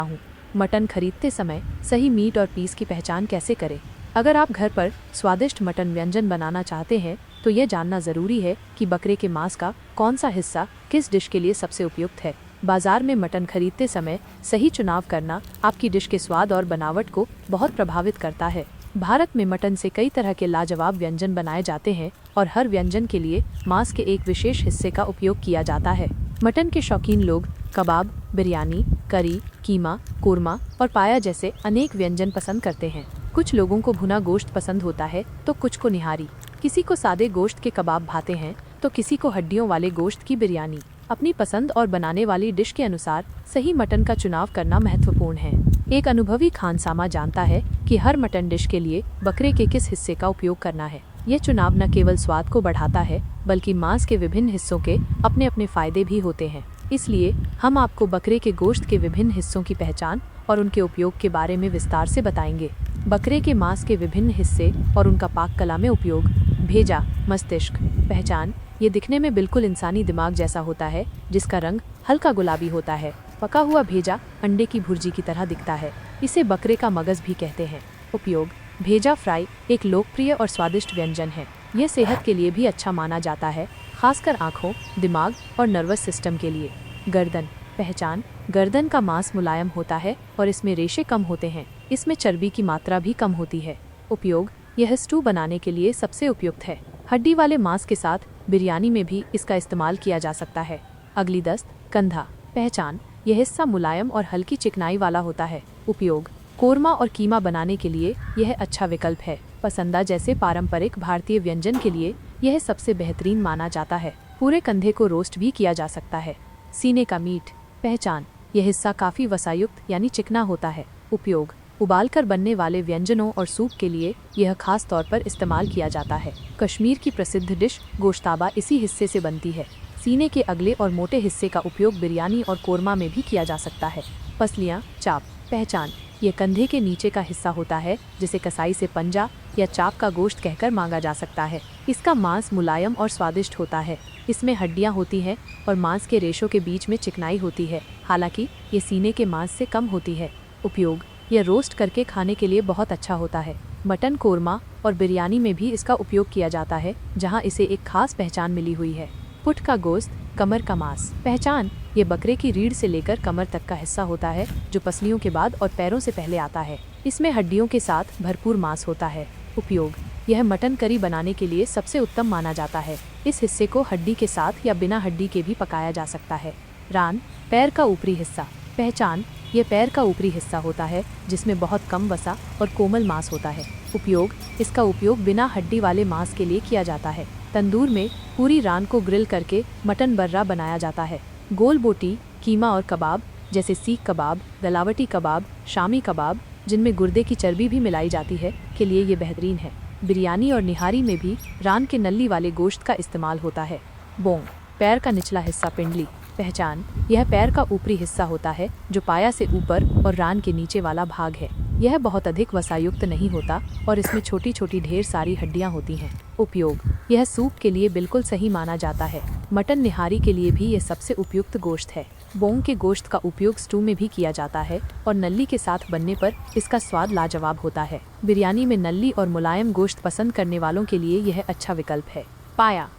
हूँ। मटन खरीदते समय सही मीट और पीस की पहचान कैसे करें। अगर आप घर पर स्वादिष्ट मटन व्यंजन बनाना चाहते हैं तो यह जानना ज़रूरी है कि बकरे के मांस का कौन सा हिस्सा किस डिश के लिए सबसे उपयुक्त है। बाजार में मटन खरीदते समय सही चुनाव करना आपकी डिश के स्वाद और बनावट को बहुत प्रभावित करता है। भारत में मटन से कई तरह के लाजवाब व्यंजन बनाए जाते हैं और हर व्यंजन के लिए मांस के एक विशेष हिस्से का उपयोग किया जाता है। मटन के शौकीन लोग कबाब, बिरयानी, करी, कीमा, कोरमा और पाया जैसे अनेक व्यंजन पसंद करते हैं। कुछ लोगों को भुना गोश्त पसंद होता है तो कुछ को निहारी। किसी को सादे गोश्त के कबाब भाते हैं तो किसी को हड्डियों वाले गोश्त की बिरयानी। अपनी पसंद और बनाने वाली डिश के अनुसार सही मटन का चुनाव करना महत्वपूर्ण है। एक अनुभवी खानसामा जानता है कि हर मटन डिश के लिए बकरे के किस हिस्से का उपयोग करना है। यह चुनाव न केवल स्वाद को बढ़ाता है बल्कि मांस के विभिन्न हिस्सों के अपने अपने फायदे भी होते हैं। इसलिए हम आपको बकरे के गोश्त के विभिन्न हिस्सों की पहचान और उनके उपयोग के बारे में विस्तार से बताएंगे। बकरे के मांस के विभिन्न हिस्से और उनका पाक कला में उपयोग। भेजा, मस्तिष्क। पहचान। ये दिखने में बिल्कुल इंसानी दिमाग जैसा होता है जिसका रंग हल्का गुलाबी होता है। पका हुआ भेजा अंडे की भुर्जी की तरह दिखता है। इसे बकरे का मगज भी कहते हैं। उपयोग। भेजा फ्राई एक लोकप्रिय और स्वादिष्ट व्यंजन है। यह सेहत के लिए भी अच्छा माना जाता है, खासकर आँखों, दिमाग और नर्वस सिस्टम के लिए। गर्दन। पहचान। गर्दन का मांस मुलायम होता है और इसमें रेशे कम होते हैं। इसमें चर्बी की मात्रा भी कम होती है। उपयोग। यह स्टू बनाने के लिए सबसे उपयुक्त है। हड्डी वाले मांस के साथ बिरयानी में भी इसका इस्तेमाल किया जा सकता है। अगली दस्त। कंधा। पहचान। यह हिस्सा मुलायम और हल्की चिकनाई वाला होता है। उपयोग। कोरमा और कीमा बनाने के लिए यह अच्छा विकल्प है। पसंदा जैसे पारंपरिक भारतीय व्यंजन के लिए यह सबसे बेहतरीन माना जाता है। पूरे कंधे को रोस्ट भी किया जा सकता है। सीने का मीट। पहचान। यह हिस्सा काफी वसायुक्त यानी चिकना होता है। उपयोग। उबालकर बनने वाले व्यंजनों और सूप के लिए यह खास तौर पर इस्तेमाल किया जाता है। कश्मीर की प्रसिद्ध डिश गोश्ताबा इसी हिस्से से बनती है। सीने के अगले और मोटे हिस्से का उपयोग बिरयानी और कोरमा में भी किया जा सकता है। पसलियाँ, चाप। पहचान। ये कंधे के नीचे का हिस्सा होता है जिसे कसाई से पंजा या चाप का गोश्त कहकर मांगा जा सकता है। इसका मांस मुलायम और स्वादिष्ट होता है। इसमें हड्डियां होती हैं और मांस के रेशों के बीच में चिकनाई होती है, हालांकि ये सीने के मांस से कम होती है। उपयोग। यह रोस्ट करके खाने के लिए बहुत अच्छा होता है। मटन कोरमा और बिरयानी में भी इसका उपयोग किया जाता है, जहां इसे एक खास पहचान मिली हुई है। पुट का गोश्त, कमर का मांस। पहचान। ये बकरे की रीढ़ से लेकर कमर तक का हिस्सा होता है जो पसलियों के बाद और पैरों से पहले आता है। इसमें हड्डियों के साथ भरपूर मांस होता है। उपयोग। यह मटन करी बनाने के लिए सबसे उत्तम माना जाता है। इस हिस्से को हड्डी के साथ या बिना हड्डी के भी पकाया जा सकता है। रान, पैर का ऊपरी हिस्सा। पहचान। यह पैर का ऊपरी हिस्सा होता है जिसमें बहुत कम वसा और कोमल मांस होता है। उपयोग। इसका उपयोग बिना हड्डी वाले मांस के लिए किया जाता है। तंदूर में पूरी रान को ग्रिल करके मटन बर्रा बनाया जाता है। गोल बोटी, कीमा और कबाब जैसे सीख कबाब, गलावटी कबाब, शामी कबाब जिनमें गुर्दे की चर्बी भी मिलाई जाती है के लिए ये बेहतरीन है। बिरयानी और निहारी में भी रान के नल्ली वाले गोश्त का इस्तेमाल होता है। बोंग, पैर का निचला हिस्सा पिंडली। पहचान। यह पैर का ऊपरी हिस्सा होता है जो पाया से ऊपर और रान के नीचे वाला भाग है। यह बहुत अधिक वसायुक्त नहीं होता और इसमें छोटी छोटी ढेर सारी हड्डियां होती हैं। उपयोग। यह सूप के लिए बिल्कुल सही माना जाता है। मटन निहारी के लिए भी यह सबसे उपयुक्त गोश्त है। बोंग के गोश्त का उपयोग स्टू में भी किया जाता है और नल्ली के साथ बनने पर इसका स्वाद लाजवाब होता है। बिरयानी में नल्ली और मुलायम गोश्त पसंद करने वालों के लिए यह अच्छा विकल्प है। पाया,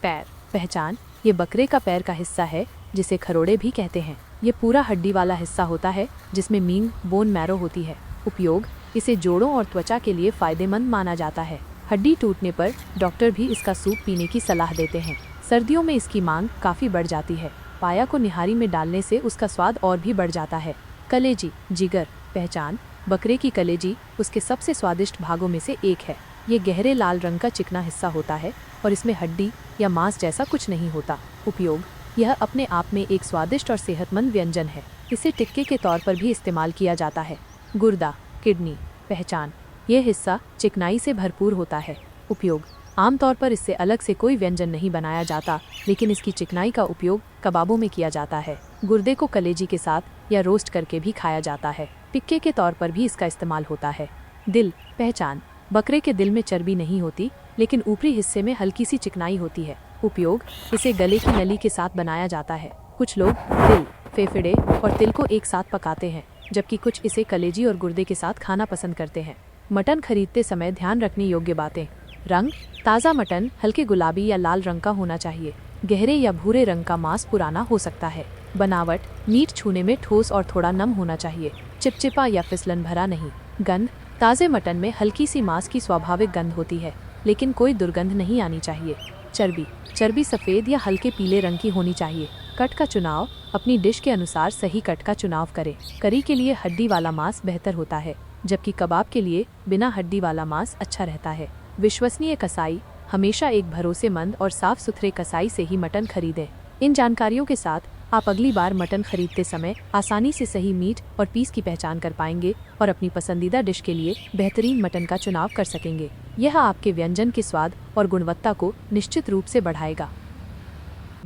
पैर। पहचान। ये बकरे का पैर का हिस्सा है जिसे खरोड़े भी कहते हैं। ये पूरा हड्डी वाला हिस्सा होता है जिसमें मींग, बोन मैरो होती है। उपयोग। इसे जोड़ों और त्वचा के लिए फायदेमंद माना जाता है। हड्डी टूटने पर डॉक्टर भी इसका सूप पीने की सलाह देते हैं। सर्दियों में इसकी मांग काफी बढ़ जाती है। पाया को निहारी में डालने से उसका स्वाद और भी बढ़ जाता है। कलेजी, जिगर। पहचान। बकरे की कलेजी उसके सबसे स्वादिष्ट भागों में से एक है। ये गहरे लाल रंग का चिकना हिस्सा होता है और इसमें हड्डी या मांस जैसा कुछ नहीं होता। उपयोग। यह अपने आप में एक स्वादिष्ट और सेहतमंद व्यंजन है। इसे टिक्के के तौर पर भी इस्तेमाल किया जाता है। गुर्दा, किडनी। पहचान। यह हिस्सा चिकनाई से भरपूर होता है। उपयोग। आमतौर पर इससे अलग से कोई व्यंजन नहीं बनाया जाता, लेकिन इसकी चिकनाई का उपयोग कबाबों में किया जाता है। गुर्दे को कलेजी के साथ या रोस्ट करके भी खाया जाता है। टिक्के के तौर पर भी इसका इस्तेमाल होता है। दिल। पहचान। बकरे के दिल में चर्बी नहीं होती, लेकिन ऊपरी हिस्से में हल्की सी चिकनाई होती है। उपयोग। इसे गले की नली के साथ बनाया जाता है। कुछ लोग दिल, फेफड़े और तिल को एक साथ पकाते हैं। जबकि कुछ इसे कलेजी और गुर्दे के साथ खाना पसंद करते हैं। मटन खरीदते समय ध्यान रखने योग्य बातें। रंग, ताज़ा मटन हल्के गुलाबी या लाल रंग का होना चाहिए। गहरे या भूरे रंग का मांस पुराना हो सकता है। बनावट, मीट छूने में ठोस और थोड़ा नम होना चाहिए, चिपचिपा या फिसलन भरा नहीं। गंध, ताज़े मटन में हल्की सी मांस की स्वाभाविक गंध होती है, लेकिन कोई दुर्गंध नहीं आनी चाहिए। चर्बी, चर्बी सफ़ेद या हल्के पीले रंग की होनी चाहिए। कट का चुनाव, अपनी डिश के अनुसार सही कट का चुनाव करें। करी के लिए हड्डी वाला मांस बेहतर होता है, जबकि कबाब के लिए बिना हड्डी वाला मांस अच्छा रहता है। विश्वसनीय कसाई, हमेशा एक भरोसेमंद और साफ सुथरे कसाई से ही मटन खरीदें। इन जानकारियों के साथ आप अगली बार मटन खरीदते समय आसानी से सही मीट और पीस की पहचान कर पाएंगे और अपनी पसंदीदा डिश के लिए बेहतरीन मटन का चुनाव कर सकेंगे। यह आपके व्यंजन के स्वाद और गुणवत्ता को निश्चित रूप से बढ़ाएगा।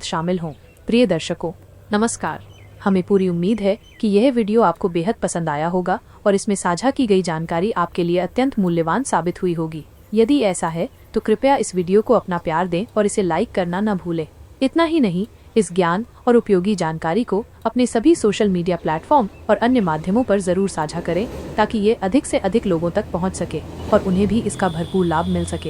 शामिल हों। प्रिय दर्शकों, नमस्कार। हमें पूरी उम्मीद है कि यह वीडियो आपको बेहद पसंद आया होगा और इसमें साझा की गई जानकारी आपके लिए अत्यंत मूल्यवान साबित हुई होगी। यदि ऐसा है तो कृपया इस वीडियो को अपना प्यार दें और इसे लाइक करना न भूलें। इतना ही नहीं, इस ज्ञान और उपयोगी जानकारी को अपने सभी सोशल मीडिया प्लेटफॉर्म और अन्य माध्यमों पर जरूर साझा करें, ताकि ये अधिक से अधिक लोगों तक पहुंच सके और उन्हें भी इसका भरपूर लाभ मिल सके।